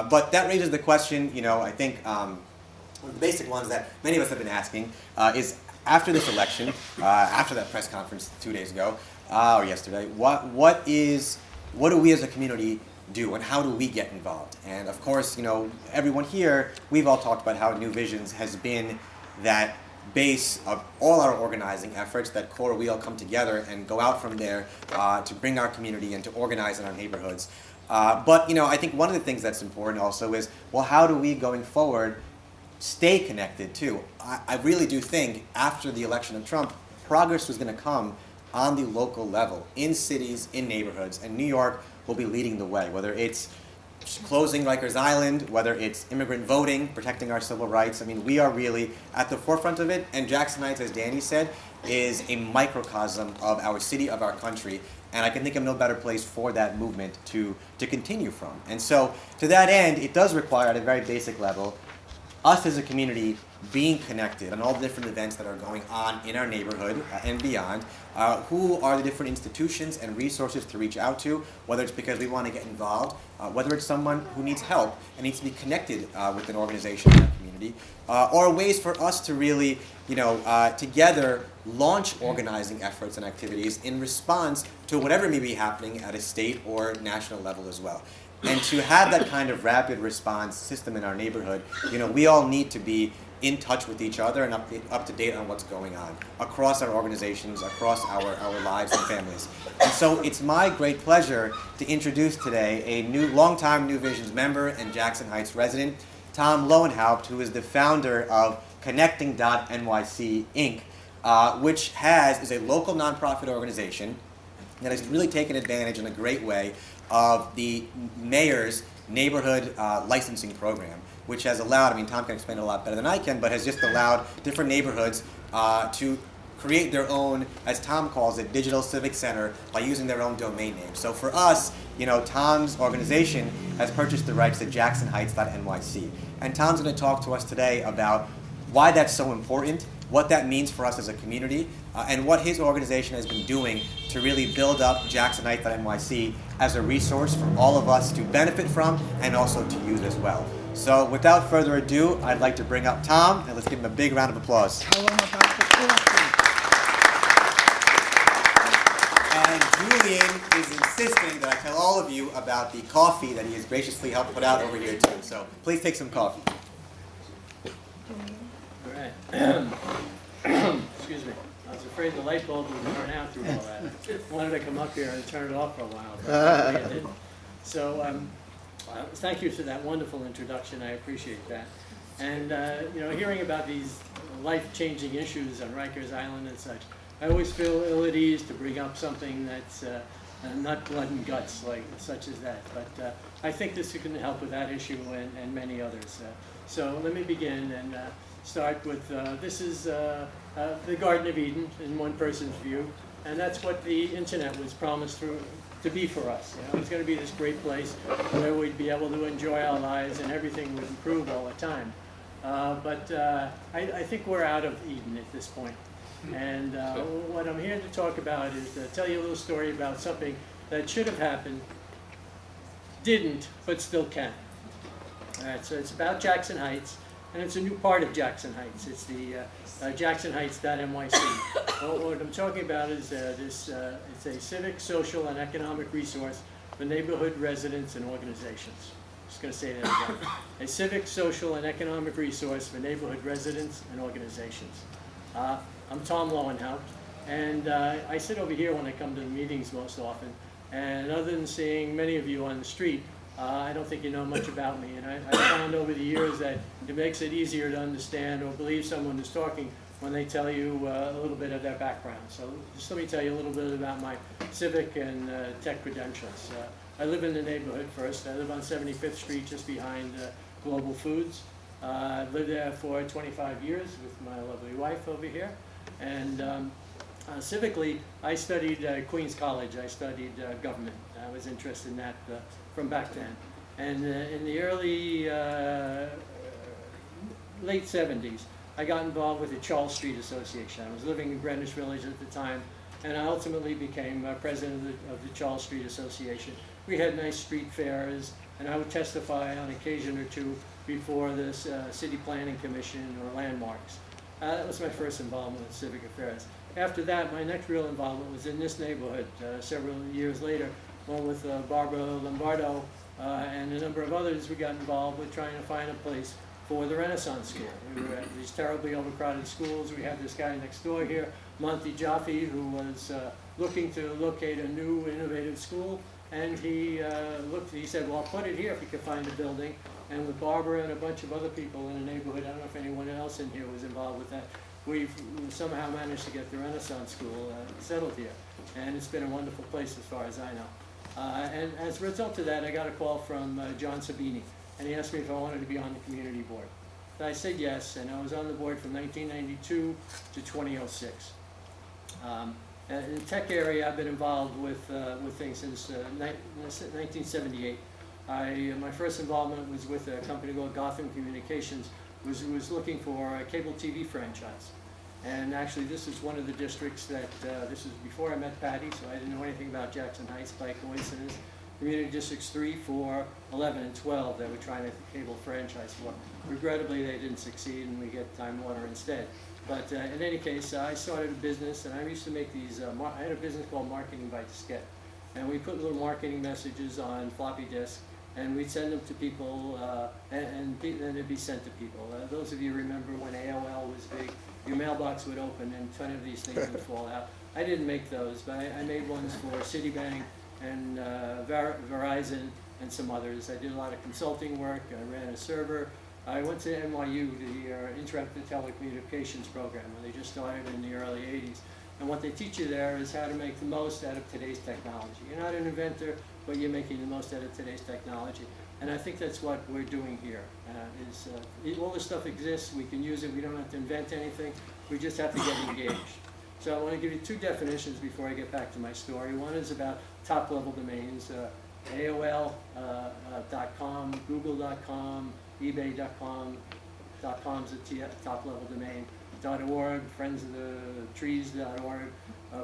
But that raises the question, I think one of the basic ones that many of us have been asking is after this election, after that press conference 2 days ago, or yesterday, what do we as a community do and how do we get involved? And of course, everyone here, we've all talked about how New Visions has been that base of all our organizing efforts, that core we all come together and go out from there to bring our community and to organize in our neighborhoods. But I think one of the things that's important also is, well, how do we going forward stay connected too? I really do think after the election of Trump, progress was going to come on the local level, in cities, in neighborhoods, and New York will be leading the way, whether it's closing Rikers Island, whether it's immigrant voting, protecting our civil rights. I mean, we are really at the forefront of it, and Jackson Heights, as Danny said, is a microcosm of our city, of our country, and I can think of no better place for that movement to continue from. And so, to that end, it does require, at a very basic level, us as a community being connected on all the different events that are going on in our neighborhood and beyond. Who are the different institutions and resources to reach out to, whether it's because we want to get involved, whether it's someone who needs help and needs to be connected with an organization in our community, or ways for us to really, together launch organizing efforts and activities in response to whatever may be happening at a state or national level as well. And to have that kind of rapid response system in our neighborhood, we all need to be in touch with each other and up to date on what's going on across our organizations, across our lives and families. And so it's my great pleasure to introduce today a longtime New Visions member and Jackson Heights resident, Tom Lowenhaupt, who is the founder of Connecting.nyc Inc., which is a local nonprofit organization that has really taken advantage in a great way of the mayor's neighborhood licensing program, which has allowed, Tom can explain it a lot better than I can, but has just allowed different neighborhoods to create their own, as Tom calls it, digital civic center by using their own domain name. So for us, Tom's organization has purchased the rights to JacksonHeights.nyc. And Tom's going to talk to us today about why that's so important, what that means for us as a community, and what his organization has been doing to really build up JacksonHeights.nyc as a resource for all of us to benefit from and also to use as well. So without further ado, I'd like to bring up Tom, and let's give him a big round of applause. And Julian is insisting that I tell all of you about the coffee that he has graciously helped put out over here too. So please take some coffee. All right. Excuse me. I was afraid the light bulb would burn out through all that. I wanted to come up here and turn it off for a while, but I didn't. So thank you for that wonderful introduction. I appreciate that. And hearing about these life-changing issues on Rikers Island and such, I always feel ill at ease to bring up something that's not blood and guts such as that. But I think this can help with that issue and many others. So let me begin and start with this is the Garden of Eden in one person's view, and that's what the internet was promised to be for us. It's going to be this great place where we'd be able to enjoy our lives and everything would improve all the time. But I think we're out of Eden at this point. And what I'm here to talk about is to tell you a little story about something that should have happened, didn't, but still can. All right, so it's about Jackson Heights, and it's a new part of Jackson Heights. It's the JacksonHeights.nyc. What I'm talking about is it's a civic, social, and economic resource for neighborhood residents and organizations. Just going to say that again. A civic, social, and economic resource for neighborhood residents and organizations. I'm Tom Lowenhaupt, and I sit over here when I come to the meetings most often. And other than seeing many of you on the street, I don't think you know much about me. And I found over the years that it makes it easier to understand or believe someone is talking when they tell you a little bit of their background. So just let me tell you a little bit about my civic and tech credentials. I live in the neighborhood first. I live on 75th Street just behind Global Foods. I've lived there for 25 years with my lovely wife over here. And civically, I studied Queens College. I studied government. I was interested in that from back then. And in the early, late 70s, I got involved with the Charles Street Association. I was living in Greenwich Village at the time, and I ultimately became president of the Charles Street Association. We had nice street fairs. and I would testify on occasion or two before the City Planning Commission or landmarks. That was my first involvement with civic affairs. After that, my next real involvement was in this neighborhood several years later, one with Barbara Lombardo and a number of others. We got involved with trying to find a place for the Renaissance School. We were at these terribly overcrowded schools. We had this guy next door here, Monty Jaffe, who was looking to locate a new innovative school, and he said, well, I'll put it here if you can find a building. And with Barbara and a bunch of other people in the neighborhood, I don't know if anyone else in here was involved with that, we've somehow managed to get the Renaissance School settled here. And it's been a wonderful place as far as I know. And as a result of that, I got a call from John Sabini, and he asked me if I wanted to be on the community board. So I said yes, and I was on the board from 1992 to 2006. In the tech area, I've been involved with things since 1978. My first involvement was with a company called Gotham Communications, was looking for a cable TV franchise. And actually, this is one of the districts that, this is before I met Patty, so I didn't know anything about Jackson Heights by coincidence. Community Districts 3, 4, 11, and 12 that we're trying to cable franchise for. Regrettably, they didn't succeed, and we get Time Warner instead. But in any case, I started a business, and I used to make these, I had a business called Marketing by Diskette. And we put little marketing messages on floppy disk, and we'd send them to people, and then they'd be sent to people. Those of you remember when AOL was big, your mailbox would open and 20 of these things would fall out. I didn't make those, but I made ones for Citibank and Verizon and some others. I did a lot of consulting work. I ran a server. I went to NYU, the Interactive Telecommunications program, when they just started in the early 80s. And what they teach you there is how to make the most out of today's technology. You're not an inventor, but you're making the most out of today's technology. And I think that's what we're doing here. All this stuff exists, we can use it, we don't have to invent anything, we just have to get engaged. So I want to give you two definitions before I get back to my story. One is about top-level domains, AOL.com, Google.com, eBay.com, .com's a top-level domain, .org, friendsofthetrees.org,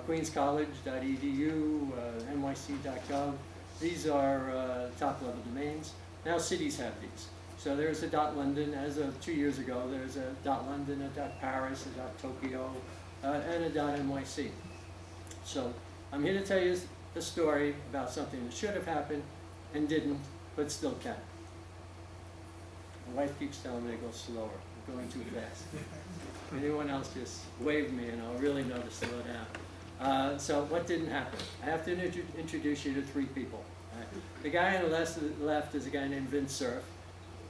queenscollege.edu, nyc.gov. These are top-level domains. Now cities have these. So there's a .London, as of 2 years ago, there's a .London, a .Paris, a .Tokyo, and a .NYC. So I'm here to tell you a story about something that should have happened and didn't, but still can. My wife keeps telling me to go slower. I'm going too fast. Anyone else just wave me and I'll really know to slow down. So what didn't happen? I have to introduce you to three people. The guy on the left is a guy named Vince Cerf.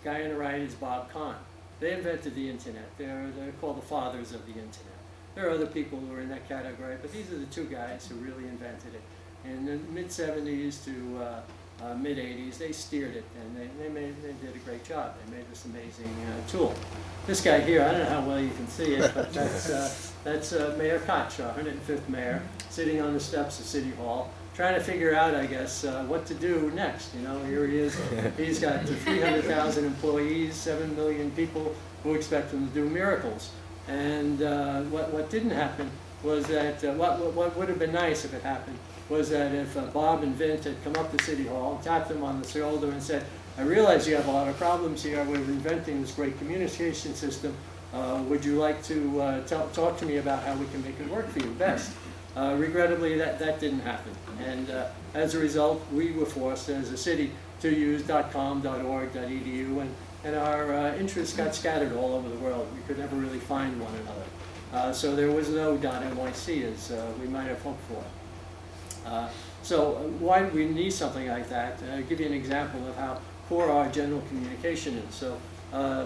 The guy on the right is Bob Kahn. They invented the internet. They're called the fathers of the internet. There are other people who are in that category, but these are the two guys who really invented it. In the mid-70s to mid-80s, they steered it, and they did a great job. They made this amazing tool. This guy here, I don't know how well you can see it, but that's Mayor Koch, our 105th mayor, sitting on the steps of City Hall, trying to figure out, I guess, what to do next. You know, here he is. He's got 300,000 employees, 7 million people who expect him to do miracles. And what didn't happen was that, what would have been nice if it happened, was that if Bob and Vint had come up to City Hall, tapped them on the shoulder and said, I realize you have a lot of problems here, we're inventing this great communication system, would you like to talk to me about how we can make it work for you best? Regrettably, that didn't happen. And as a result, we were forced as a city to use .com, .org, .edu, and our interests got scattered all over the world. We could never really find one another. So there was no .nyc as we might have hoped for. So why do we need something like that? I'll give you an example of how poor our general communication is. So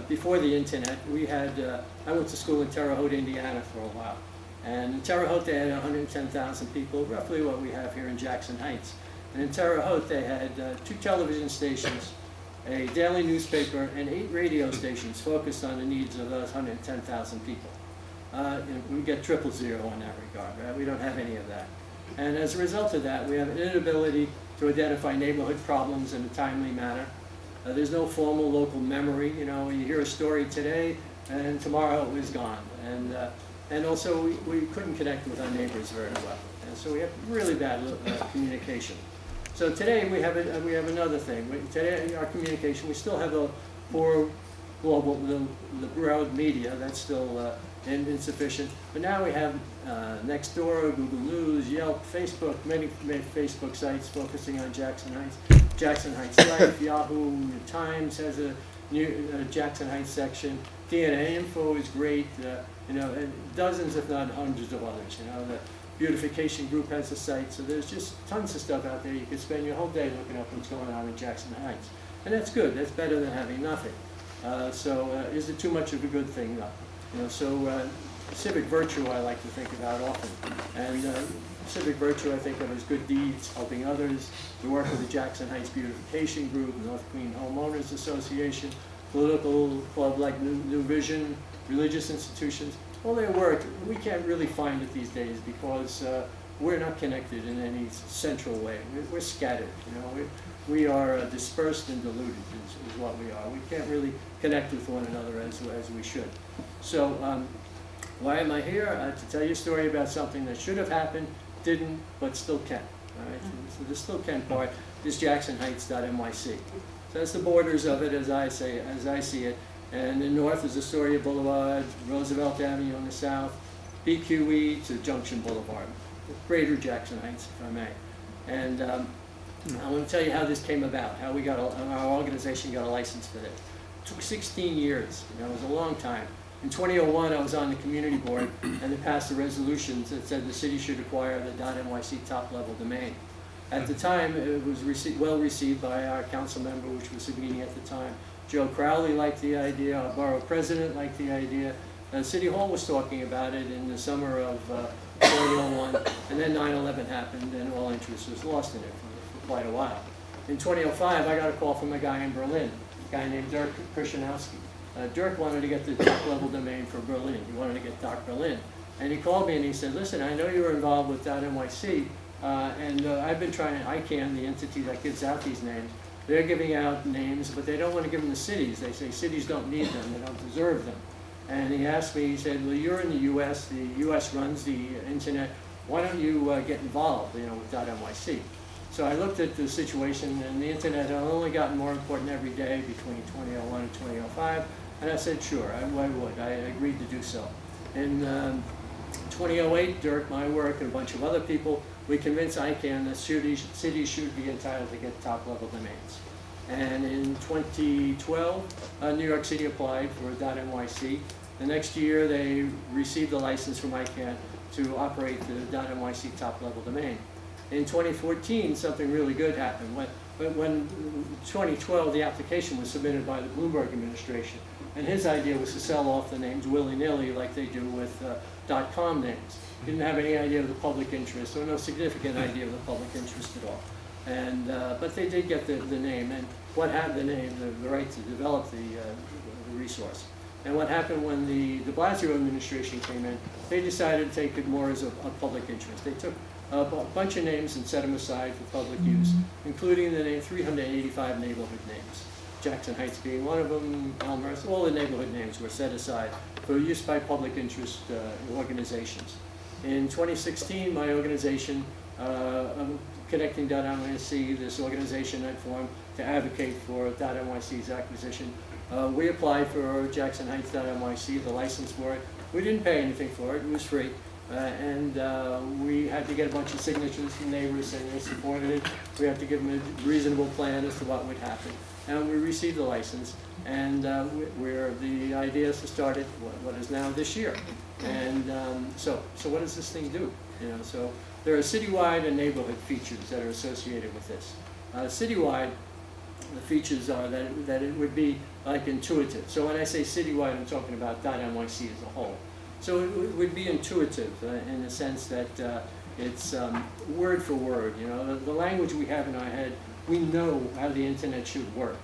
before the internet, we had, I went to school in Terre Haute, Indiana for a while. And in Terre Haute, they had 110,000 people, roughly what we have here in Jackson Heights. And in Terre Haute, they had 2 television stations, a daily newspaper, and 8 radio stations focused on the needs of those 110,000 people. We get 000 in that regard, right? We don't have any of that. And as a result of that, we have an inability to identify neighborhood problems in a timely manner. There's no formal local memory. You know, you hear a story today, and tomorrow it was gone. And also, we couldn't connect with our neighbors very well. And so we have really bad communication. So today we have another thing. Today in our communication, we still have the poor global, the broad media. That's still insufficient. But now we have Nextdoor, Google News, Yelp, Facebook, many Facebook sites focusing on Jackson Heights. Jackson Heights Life, Yahoo, New Times has a new Jackson Heights section. DNA Info is great. And dozens, if not hundreds of others. The Beautification Group has a site. So there's just tons of stuff out there. You can spend your whole day looking up what's going on in Jackson Heights. And that's good. That's better than having nothing. Is it too much of a good thing? No. Civic virtue I like to think about often. And civic virtue I think of as good deeds, helping others. We work with the Jackson Heights Beautification Group, North Queen Homeowners Association, political club like New Vision, religious institutions. All their work, we can't really find it these days because we're not connected in any central way. We're scattered. We are dispersed and diluted is what we are. We can't really connect with one another as we should. So why am I here? To tell you a story about something that should have happened, didn't, but still can. All right? So the still can part is JacksonHeights.nyc. So that's the borders of it as I see it. And in the north is Astoria Boulevard, Roosevelt Avenue in the south, BQE to Junction Boulevard, Greater Jackson Heights, if I may. And I want to tell you how this came about, how our organization got a license for this. It took 16 years. It was a long time. In 2001, I was on the community board, and they passed a resolution that said the city should acquire the .nyc top-level domain. At the time, it was well received by our council member, which was Sabini at the time. Joe Crowley liked the idea, our borough president liked the idea. City Hall was talking about it in the summer of 2001, and then 9/11 happened, and all interest was lost in it for quite a while. In 2005, I got a call from a guy in Berlin, a guy named Dirk Krishanowski. Dirk wanted to get the top-level domain for Berlin. He wanted to get .Berlin. And he called me and he said, listen, I know you were involved with .nyc, and I've been trying, ICANN, the entity that gives out these names, they're giving out names, but they don't want to give them to cities. They say cities don't need them, they don't deserve them. And he asked me, he said, well, you're in the U.S., the U.S. runs the internet, why don't you get involved, with .nyc? So I looked at the situation, and the internet had only gotten more important every day between 2001 and 2005, and I said, sure, I would. I agreed to do so. In 2008, Dirk, my work, and a bunch of other people, we convinced ICANN that cities should be entitled to get top-level domains. And in 2012, New York City applied for .nyc. The next year, they received a license from ICANN to operate the .nyc top-level domain. In 2014, something really good happened. When 2012, the application was submitted by the Bloomberg administration, and his idea was to sell off the names willy-nilly like they do with .com names. Didn't have any idea of the public interest, or no significant idea of the public interest at all. And but they did get the name, and what happened, the name, the right to develop the resource. And what happened when the de Blasio administration came in, they decided to take it more as a public interest. They took a bunch of names and set them aside for public use, including the name 385 neighborhood names. Jackson Heights being one of them, Elmhurst, all the neighborhood names were set aside for use by public interest organizations. In 2016, my organization, Connecting.nyc, this organization I formed to advocate for .nyc's acquisition, we applied for JacksonHeights.nyc, the license for it. We didn't pay anything for it, it was free. And we had to get a bunch of signatures from neighbors saying they supported it. We had to give them a reasonable plan as to what would happen. And we received the license, and the idea is to start it what is now this year. And so what does this thing do? So there are citywide and neighborhood features that are associated with this. Citywide, the features are that it would be like intuitive. So when I say citywide, I'm talking about .nyc as a whole. So it would be intuitive in the sense that it's word for word. The language we have in our head, we know how the internet should work.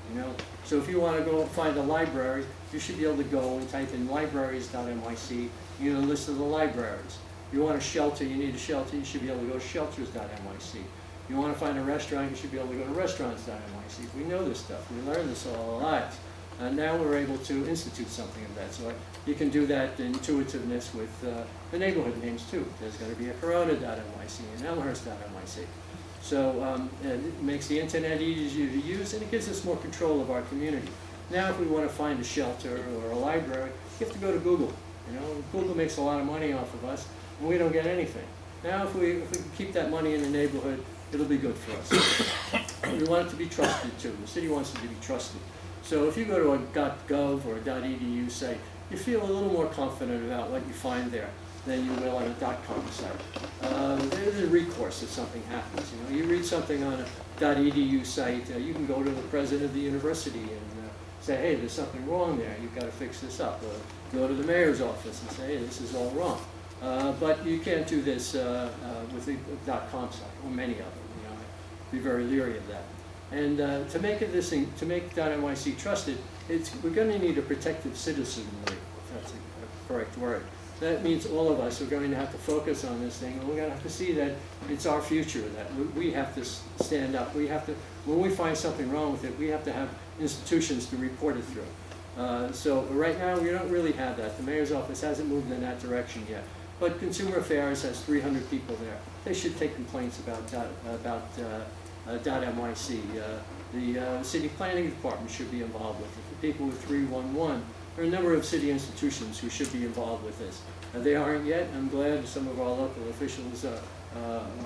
So if you want to go find a library, you should be able to go and type in libraries.nyc. You get a list of the libraries. You want a shelter, you need a shelter, you should be able to go to shelters.nyc. You want to find a restaurant, you should be able to go to restaurants.nyc. We know this stuff. We learn this all our lives. And now we're able to institute something of that. So you can do that intuitiveness with the neighborhood names too. There's going to be a Corona.nyc and Elmhurst.nyc. So it makes the internet easier to use, and it gives us more control of our community. Now if we want to find a shelter or a library, you have to go to Google. You know, Google makes a lot of money off of us, and we don't get anything. Now if we can keep that money in the neighborhood, it'll be good for us. We want it to be trusted too. The city wants it to be trusted. So if you go to a .gov or a .edu site, you feel a little more confident about what you find there than you will on a .com site. There's a recourse if something happens. You know, you read something on a .edu site, you can go to the president of the university and say, hey, there's something wrong there. You've got to fix this up. Go to the mayor's office and say, hey, this is all wrong. But you can't do this with the .com site, or many of them. You know, be very leery of that. And to make it to make .nyc trusted, we're going to need a protective citizenry, if that's a correct word. That means all of us are going to have to focus on this thing, and we're going to have to see that it's our future, that we have to stand up. We have to, when we find something wrong with it, we have to have institutions to report it through. So right now, we don't really have that. The mayor's office hasn't moved in that direction yet. But Consumer Affairs has 300 people there. They should take complaints about .nyc. The City Planning Department should be involved with it. The people with 311. There are a number of city institutions who should be involved with this. They aren't yet. I'm glad some of our local officials,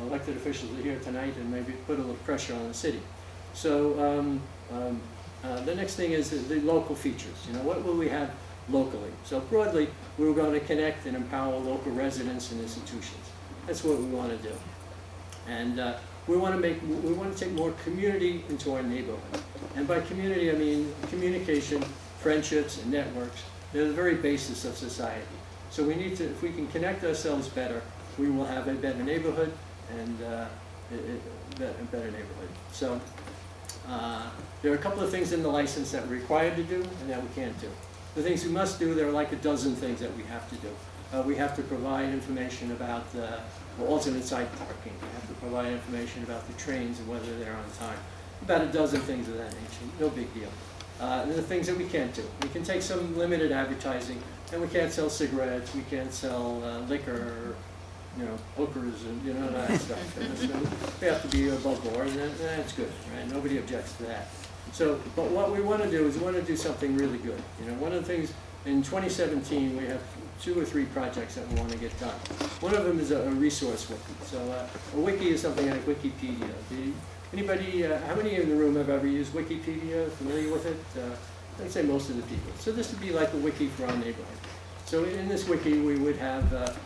elected officials are here tonight and maybe put a little pressure on the city. So the next thing is the local features. You know, what will we have locally? So broadly, we're going to connect and empower local residents and institutions. That's what we want to do. And we want to take more community into our neighborhood. And by community, I mean communication, friendships, and networks. They're the very basis of society. So we need to, if we can connect ourselves better, we will have a better neighborhood and a better neighborhood. So there are a couple of things in the license that we're required to do and that we can't do. The things we must do, there are like a dozen things that we have to do. We have to provide information about alternate site parking. We have to provide information about the trains and whether they're on time. About a dozen things of that nature, no big deal. And the things that we can't do. We can take some limited advertising, and we can't sell cigarettes, we can't sell liquor, you know, hookers, and you know, that stuff. And so we have to be above board, and that's good, right? Nobody objects to that. So, but what we want to do is we want to do something really good. You know, one of the things, in 2017, we have 2 or 3 projects that we want to get done. One of them is a resource wiki. So a wiki is something like Wikipedia. Anybody, how many in the room have ever used Wikipedia, familiar with it? I'd say most of the people. So this would be like a wiki for our neighborhood. So in this wiki, we would have,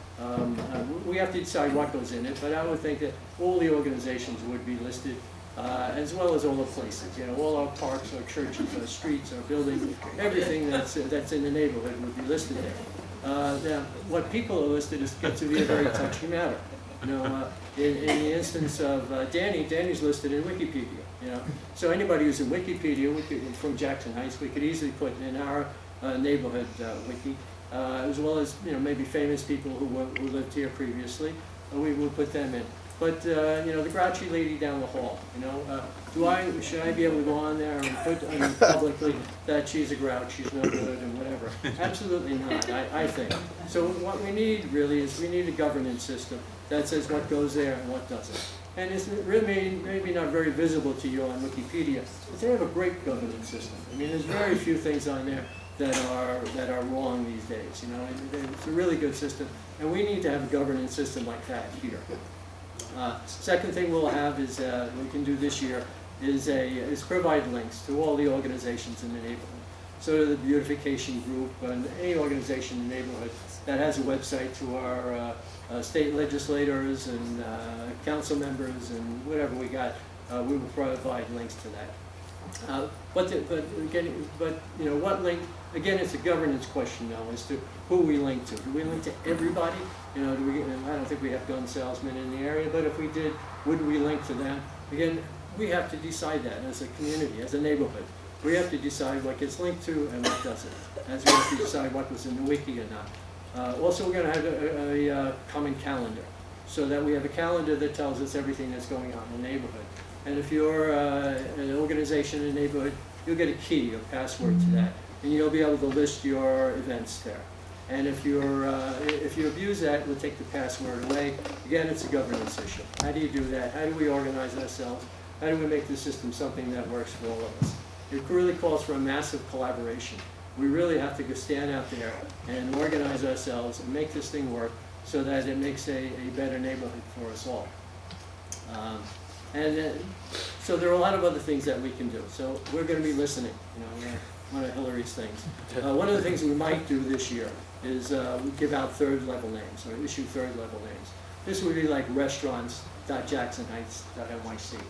we have to decide what goes in it, but I would think that all the organizations would be listed, as well as all the places. You know, all our parks, our churches, our streets, our buildings, everything that's in the neighborhood would be listed there. Now, what people are listed is gets to be a very touchy matter. You know, in the instance of Danny's listed in Wikipedia. You know, so anybody who's in Wikipedia from Jackson Heights, we could easily put in our neighborhood wiki, as well as maybe famous people who lived here previously. We will put them in. But you know, the grouchy lady down the hall. You know, should I be able to go on there and put publicly that she's a grouch, she's no good, and whatever? Absolutely not. I think. So what we need really is we need a governance system that says what goes there and what doesn't. And it's really maybe not very visible to you on Wikipedia, but they have a great governance system. I mean, there's very few things on there that are wrong these days. You know, it's a really good system, and we need to have a governance system like that here. Second thing we'll have is we can do this year is provide links to all the organizations in the neighborhood. So the beautification group and any organization in the neighborhood that has a website, to our state legislators and council members and whatever we got, we will provide links to that. But you know, what link? Again, it's a governance question now as to who we link to. Do we link to everybody? You know, I don't think we have gun salesmen in the area, but if we did, would we link to them? Again, we have to decide that as a community, as a neighborhood. We have to decide what gets linked to and what doesn't, as we have to decide what was in the wiki or not. Also, we're going to have a common calendar, so that we have a calendar that tells us everything that's going on in the neighborhood. And if you're an organization in the neighborhood, you'll get a key, a password to that, and you'll be able to list your events there. And if you abuse that, we'll take the password away. Again, it's a governance issue. How do you do that? How do we organize ourselves? How do we make the system something that works for all of us? It really calls for a massive collaboration. We really have to go stand out there and organize ourselves and make this thing work so that it makes a better neighborhood for us all. So there are a lot of other things that we can do. So we're going to be listening, one of Hillary's things. One of the things we might do this year is we give out third-level names, or issue third-level names. This would be like restaurants.JacksonHeights.nyc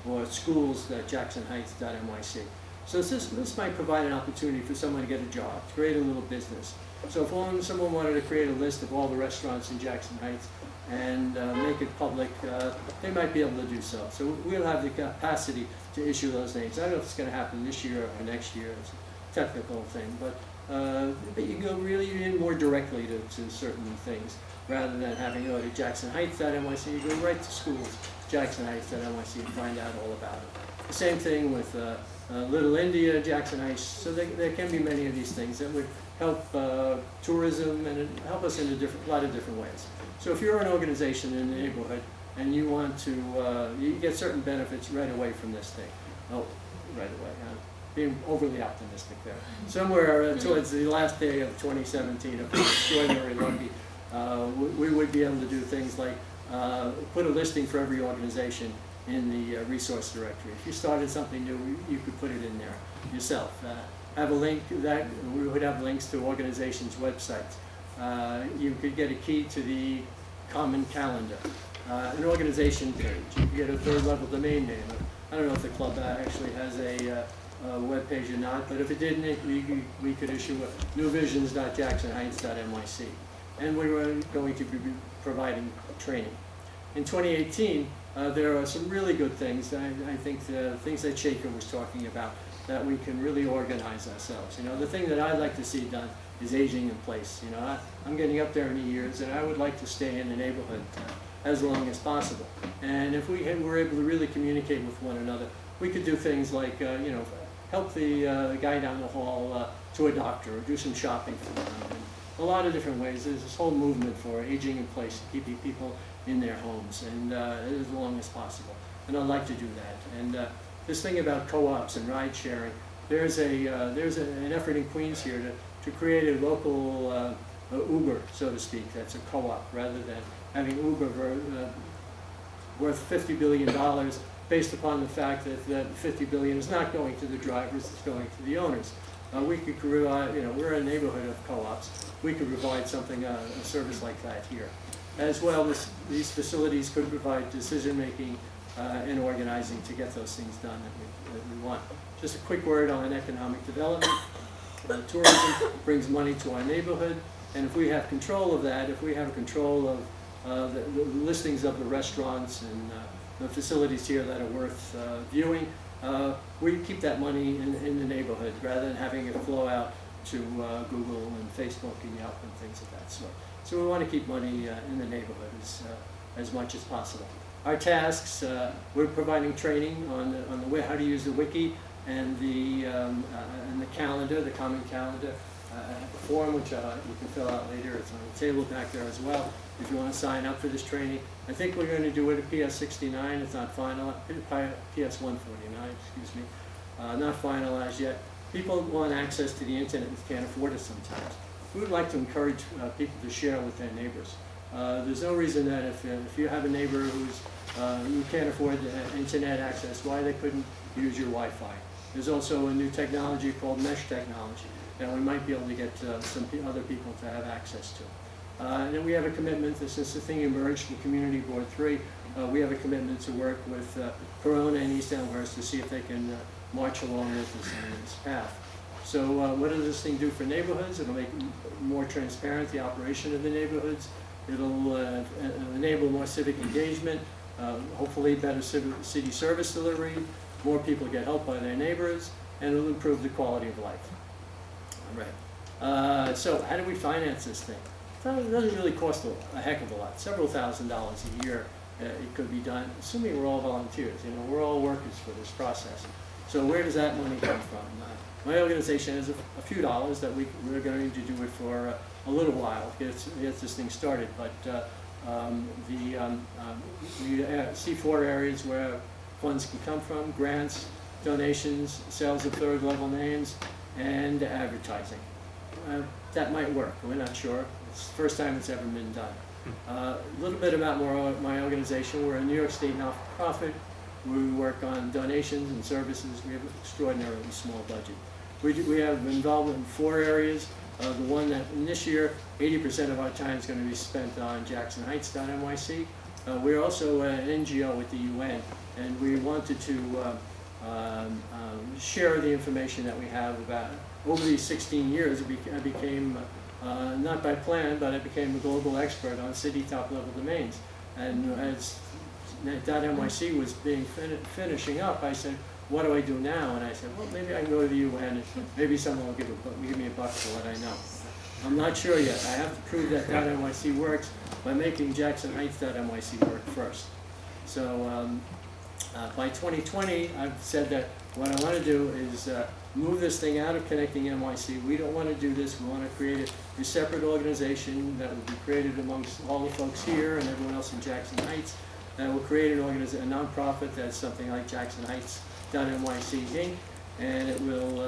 or schools.JacksonHeights.nyc. So this might provide an opportunity for someone to get a job, to create a little business. So if someone wanted to create a list of all the restaurants in Jackson Heights and make it public, they might be able to do so. So we'll have the capacity to issue those names. I don't know if it's going to happen this year or next year. It's a technical thing, but you can go really in more directly to certain things rather than having to go to JacksonHeights.nyc. You go right to schools, JacksonHeights.nyc, and find out all about it. The same thing with Little India, Jackson Heights. So there can be many of these things that would help tourism and help us in a lot of different ways. So if you're an organization in the neighborhood and you want to, you get certain benefits right away from this thing. Oh, right away. Being overly optimistic there. Somewhere towards the last day of 2017, if we're extraordinarily lucky, we would be able to do things like put a listing for every organization in the resource directory. If you started something new, you could put it in there yourself. Have a link that we would have links to organizations' websites. You could get a key to the common calendar, an organization page. You could get a third-level domain name. I don't know if the club actually has a web page or not, but if it didn't, we could issue newvisions.JacksonHeights.nyc. And we were going to be providing training. In 2018, there are some really good things. I think the things that Shaker was talking about, that we can really organize ourselves. The thing that I'd like to see done is aging in place. I'm getting up there in the years, and I would like to stay in the neighborhood as long as possible. And if we were able to really communicate with one another, we could do things like, help the guy down the hall to a doctor, or do some shopping for them. A lot of different ways. There's this whole movement for aging in place, keeping people in their homes and as long as possible. And I'd like to do that. And this thing about co-ops and ride sharing, there's an effort in Queens here to create a local Uber, so to speak, that's a co-op, rather than having Uber worth $50 billion based upon the fact that $50 billion is not going to the drivers, it's going to the owners. We could provide, we're a neighborhood of co-ops. We could provide something, a service like that here. As well, these facilities could provide decision-making and organizing to get those things done that we want. Just a quick word on economic development. Tourism brings money to our neighborhood, and if we have control of that, if we have control of the listings of the restaurants and the facilities here that are worth viewing, we keep that money in the neighborhood rather than having it flow out to Google and Facebook and Yelp and things of that sort. So we want to keep money in the neighborhood as much as possible. Our tasks, we're providing training on the how to use the wiki and the calendar, the common calendar, a form which you can fill out later. It's on the table back there as well if you want to sign up for this training. I think we're going to do it at PS 69. It's not final. PS 149, excuse me. Not finalized yet. People want access to the internet and can't afford it sometimes. We would like to encourage people to share with their neighbors. There's no reason that if you have a neighbor who can't afford internet access, why they couldn't use your Wi-Fi. There's also a new technology called mesh technology that we might be able to get some other people to have access to. And then we have a commitment, since the thing emerged from Community Board 3, we have a commitment to work with Corona and East Elmhurst to see if they can march along with us on this path. So what does this thing do for neighborhoods? It'll make more transparent the operation of the neighborhoods. It'll enable more civic engagement, hopefully better city service delivery, more people get help by their neighbors, and it'll improve the quality of life. All right. So how do we finance this thing? It doesn't really cost a heck of a lot. Several $1,000s a year it could be done, assuming we're all volunteers. We're all workers for this process. So where does that money come from? my organization has a few dollars that we're going to do it for a little while to get this thing started. But we see 4 areas where funds can come from: grants, donations, sales of third-level names, and advertising. That might work. We're not sure. It's the first time it's ever been done. A little bit about my organization. We're a New York State not-for-profit. We work on donations and services. We have an extraordinarily small budget. We have involvement in 4 areas. The one that in this year, 80% of our time is going to be spent on JacksonHeights.nyc. We're also an NGO with the UN, and we wanted to share the information that we have about. Over these 16 years, I became, not by plan, but I became a global expert on city top-level domains. And as .nyc was finishing up, I said, what do I do now? And I said, well, maybe I can go to the UN and maybe someone will give me a buck for what I know. I'm not sure yet. I have to prove that .nyc works by making JacksonHeights.nyc work first. So by 2020, I've said that what I want to do is move this thing out of Connecting.nyc. We don't want to do this. We want to create a separate organization that will be created amongst all the folks here and everyone else in Jackson Heights. That will create a nonprofit that's something like JacksonHeights.nyc Inc. And it will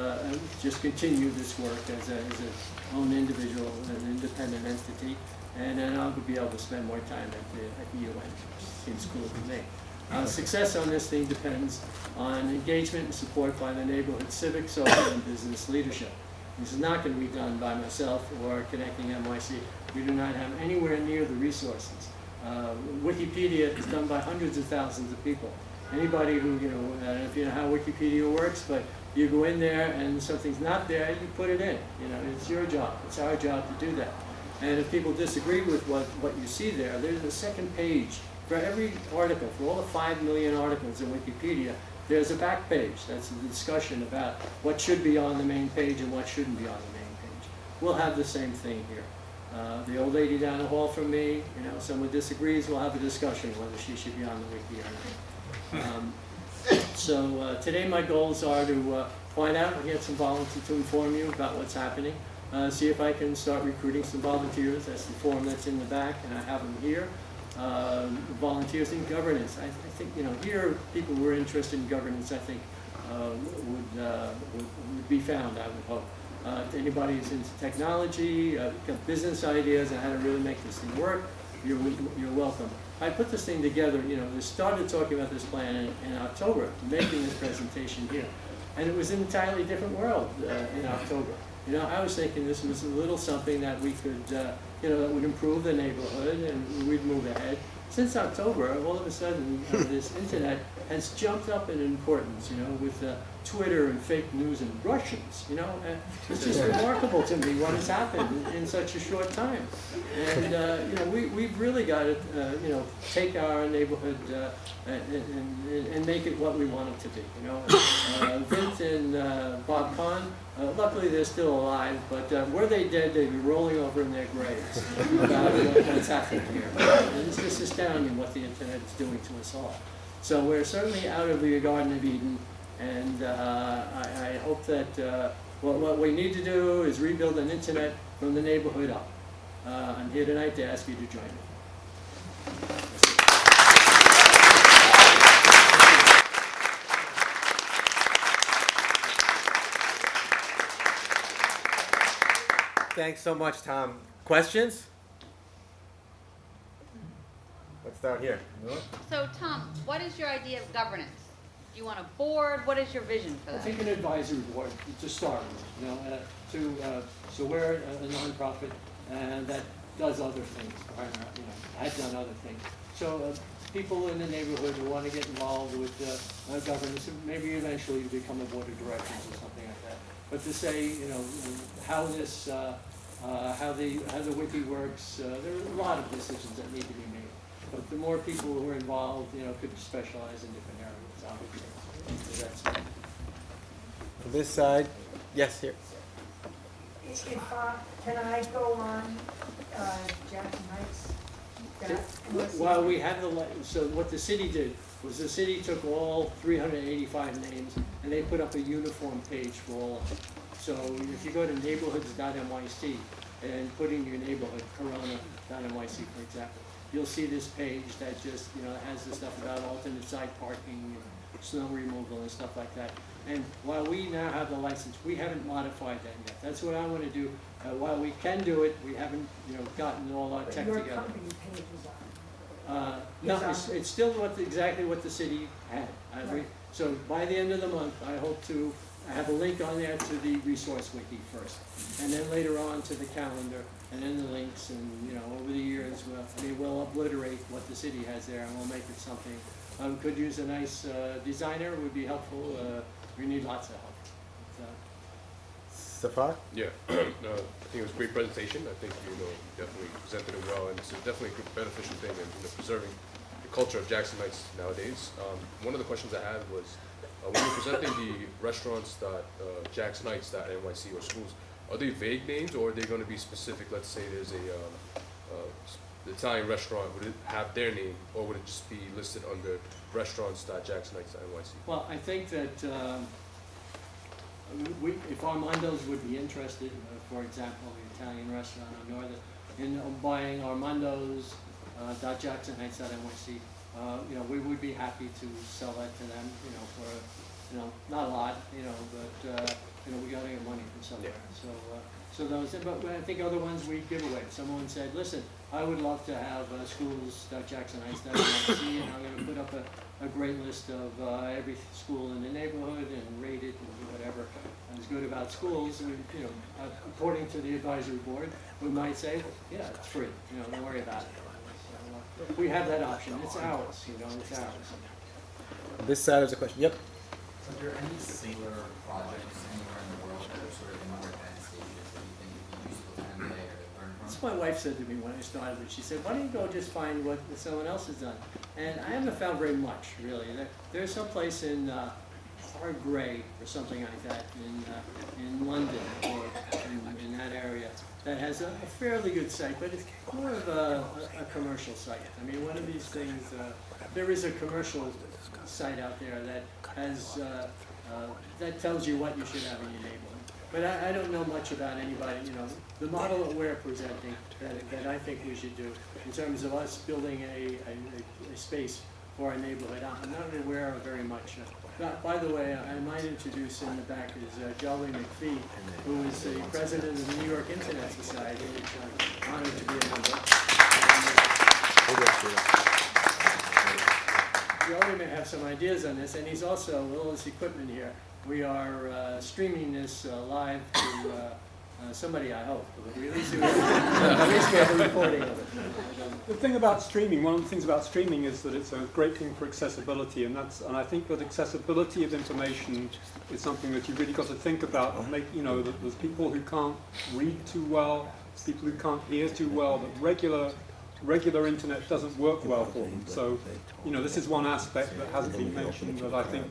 just continue this work as an own individual, an independent entity. And then I'll be able to spend more time at the UN, which seems cool to me. Success on this thing depends on engagement and support by the neighborhood civic, social, and business leadership. This is not going to be done by myself or Connecting.nyc. We do not have anywhere near the resources. Wikipedia is done by hundreds of thousands of people. Anybody who, I don't know if you know how Wikipedia works, but you go in there and something's not there, you put it in. It's your job. It's our job to do that. And if people disagree with what you see there, there's a second page. For every article, for all the 5 million articles in Wikipedia, there's a back page. That's a discussion about what should be on the main page and what shouldn't be on the main page. We'll have the same thing here. The old lady down the hall from me, someone disagrees, we'll have a discussion whether she should be on the wiki or not. So today my goals are to find out and get some volunteers to inform you about what's happening. See if I can start recruiting some volunteers. That's the form that's in the back, and I have them here. Volunteers in governance. I think, here people who are interested in governance, I think, would be found, I would hope. Anybody who's into technology, got business ideas on how to really make this thing work, you're welcome. I put this thing together, we started talking about this plan in October, making this presentation here. And it was an entirely different world in October. I was thinking this was a little something that we could, that would improve the neighborhood and we'd move ahead. Since October, all of a sudden, this internet has jumped up in importance, with Twitter and fake news and Russians, It's just remarkable to me what has happened in such a short time. And, we've really got to, take our neighborhood and make it what we want it to be, Vint and Bob Kahn, luckily they're still alive, but were they dead, they'd be rolling over in their graves about what's happening here. And it's just astounding what the internet is doing to us all. So we're certainly out of the Garden of Eden, and I hope that what we need to do is rebuild an internet from the neighborhood up. I'm here tonight to ask you to join me. Thanks so much, Tom. Questions? Let's start here. So, Tom, what is your idea of governance? Do you want a board? What is your vision for that? I think an advisory board to start with, so we're a nonprofit that does other things. I've done other things. So people in the neighborhood who want to get involved with governance, maybe eventually to become a board of directors or something like that. But to say, how this, how the wiki works, there are a lot of decisions that need to be made. But the more people who are involved, could specialize in different areas, obviously. That's it. On this side, yes, here. Can I go on Jackson Heights? Well, we had so what the city did was the city took all 385 names and they put up a uniform page for all of them. So if you go to neighborhoods.nyc and put in your neighborhood, Corona.nyc for example, you'll see this page that just, has the stuff about alternate side parking and snow removal and stuff like that. And while we now have the license, we haven't modified that yet. That's what I want to do. While we can do it, we haven't, gotten all our tech Your together. company page is on. No, it's still exactly what the city had. Right. So by the end of the month, I hope to have a link on there to the resource wiki first, and then later on to the calendar, and then the links, and over the years, we'll obliterate what the city has there, and we'll make it something. Could use a nice designer, would be helpful. We need lots of help. Safar? Yeah, I think it was a great presentation. I think definitely presented it well, and it's definitely a beneficial thing in preserving the culture of Jackson Heights nowadays. One of the questions I had was when you're presenting the restaurants.JacksonHeights.nyc or schools, are they vague names or are they going to be specific? Let's say there's a Italian restaurant, would it have their name or would it just be listed under restaurants.JacksonHeights.nyc? Well, I think that if Armando's would be interested, for example, the Italian restaurant on Northern, in buying Armando's .JacksonHeights.nyc, we would be happy to sell that to them, for not a lot, but we got to get money from somewhere. Yeah. So those, but I think other ones we give away. Someone said, listen, I would love to have schools.JacksonHeights.nyc, and I'm going to put up a great list of every school in the neighborhood and rate it and whatever is good about schools. We, according to the advisory board, we might say, yeah, it's free. Don't worry about it. So, we have that option. It's ours. It's ours. This side of the question. Yep. So are there any similar projects anywhere in the world that are sort of in more advanced stages that you think would be useful to emulate or learn from? That's what my wife said to me when I started. She said, why don't you go just find what someone else has done? And I haven't found very much, really. There's some place in Hargray or something like that in London or in that area that has a fairly good site, but it's more of a commercial site. I mean, one of these things, there is a commercial site out there that has that tells you what you should have in your neighborhood. But I don't know much about anybody, the model that we're presenting that I think we should do in terms of us building a space for our neighborhood. I'm not aware of very much. By the way, I might introduce in the back is Jolly McPhee, who is the president of the New York Internet Society, which I'm honored to be a member. Jolly may have some ideas on this, and he's also, with all this equipment here, we are streaming this live to somebody, I hope. At least we have a recording of it. The thing about streaming, one of the things about streaming is that it's a great thing for accessibility, and I think that accessibility of information is something that you've really got to think about. That there's people who can't read too well, people who can't hear too well, that regular internet doesn't work well for them. So, this is one aspect that hasn't been mentioned that I think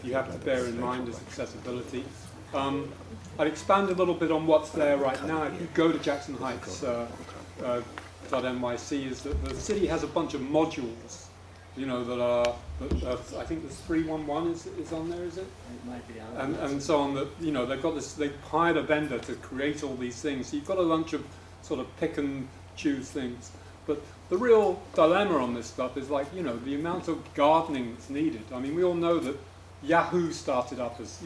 you have to bear in mind is accessibility. I'd expand a little bit on what's there right now. If you go to JacksonHeights.nyc, is that the city has a bunch of modules, that are I think there's 311 is on there, is it? It might be on. And so on. That they've got this. They hired a vendor to create all these things. So you've got a bunch of sort of pick and choose things. But the real dilemma on this stuff is the amount of gardening that's needed. I mean, we all know that Yahoo started up as,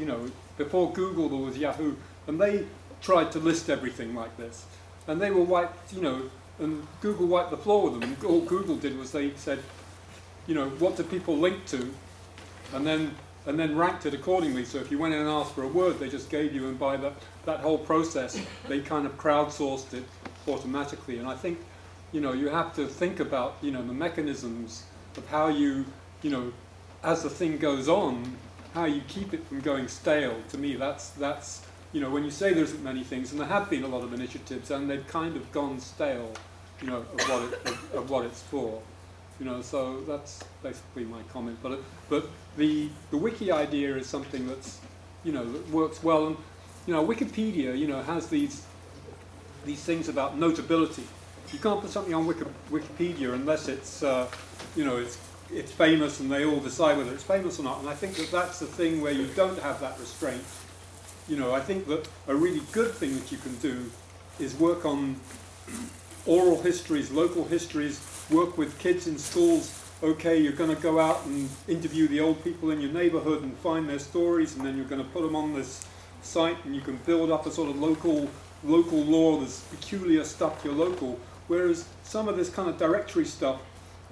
before Google there was Yahoo, and they tried to list everything like this. And they were wiped, and Google wiped the floor with them. And all Google did was they said, what do people link to? And then ranked it accordingly. So if you went in and asked for a word, they just gave you, and by that whole process, they kind of crowdsourced it automatically. And I think, you have to think about, the mechanisms of how you, as the thing goes on, how you keep it from going stale. To me, that's when you say there isn't many things, and there have been a lot of initiatives, and they've kind of gone stale, of what it's for. So that's basically my comment. But the wiki idea is something that's, that works well. And, Wikipedia, has these things about notability. You can't put something on Wikipedia unless it's, it's it's famous and they all decide whether it's famous or not. And I think that that's the thing where you don't have that restraint. You know, I think that a really good thing that you can do is work on oral histories, local histories, work with kids in schools. Okay, you're going to go out and interview the old people in your neighborhood and find their stories, and then you're going to put them on this site, and you can build up a sort of local law, this peculiar stuff to your local. Whereas some of this kind of directory stuff,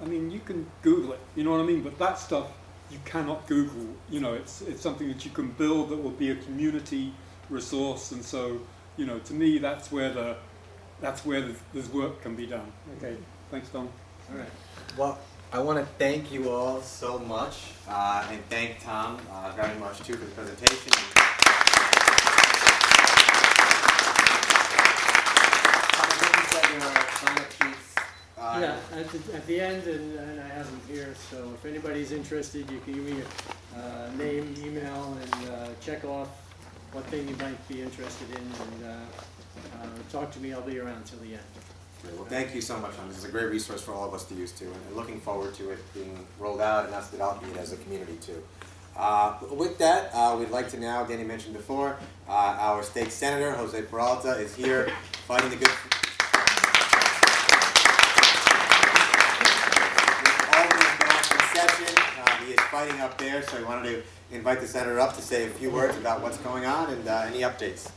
I mean, you can Google it, you know what I mean? But that stuff you cannot Google. You know, it's something that you can build that will be a community resource, and so, you know, to me, that's where this work can be done. Okay, thanks, Tom. All right. Well, I want to thank you all so much, and thank Tom very much too for the presentation. Yeah, at the end, and I have them here, so if anybody's interested, you can give me a name, email, and check off what thing you might be interested in, and talk to me. I'll be around till the end. Great. Well, thank you so much, Tom. This is a great resource for all of us to use too, and looking forward to it being rolled out and us developing it as a community too. With that, we'd like to now, Danny mentioned before, our state senator, Jose Peralta, is here fighting the good. He is fighting up there, so we wanted to invite the senator up to say a few words about what's going on and any updates.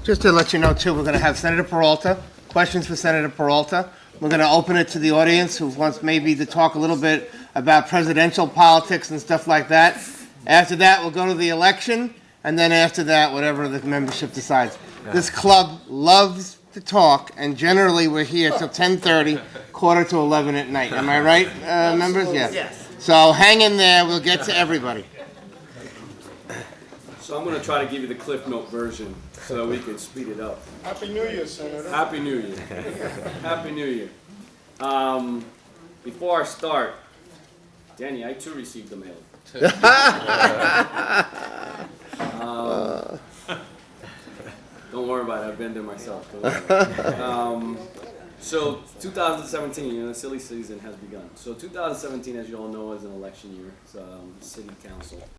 Just to let you know, too, we're going to have Senator Peralta, questions for Senator Peralta. We're going to open it to the audience who wants maybe to talk a little bit about presidential politics and stuff like that. After that, we'll go to the election, and then after that, whatever the membership decides. This club loves to talk, and generally we're here till 10:30, quarter to 11 at night. Am I right, members? Yes. Yes. So hang in there. We'll get to everybody. So I'm going to try to give you the Cliff Note version so that we can speed it up. Happy New Year, Senator. Happy New Year. Happy New Year. Before I start, Danny, I too received the mail. Don't worry about it. I've been there myself. So 2017, the silly season has begun. So 2017, as you all know, is an election year. It's city council.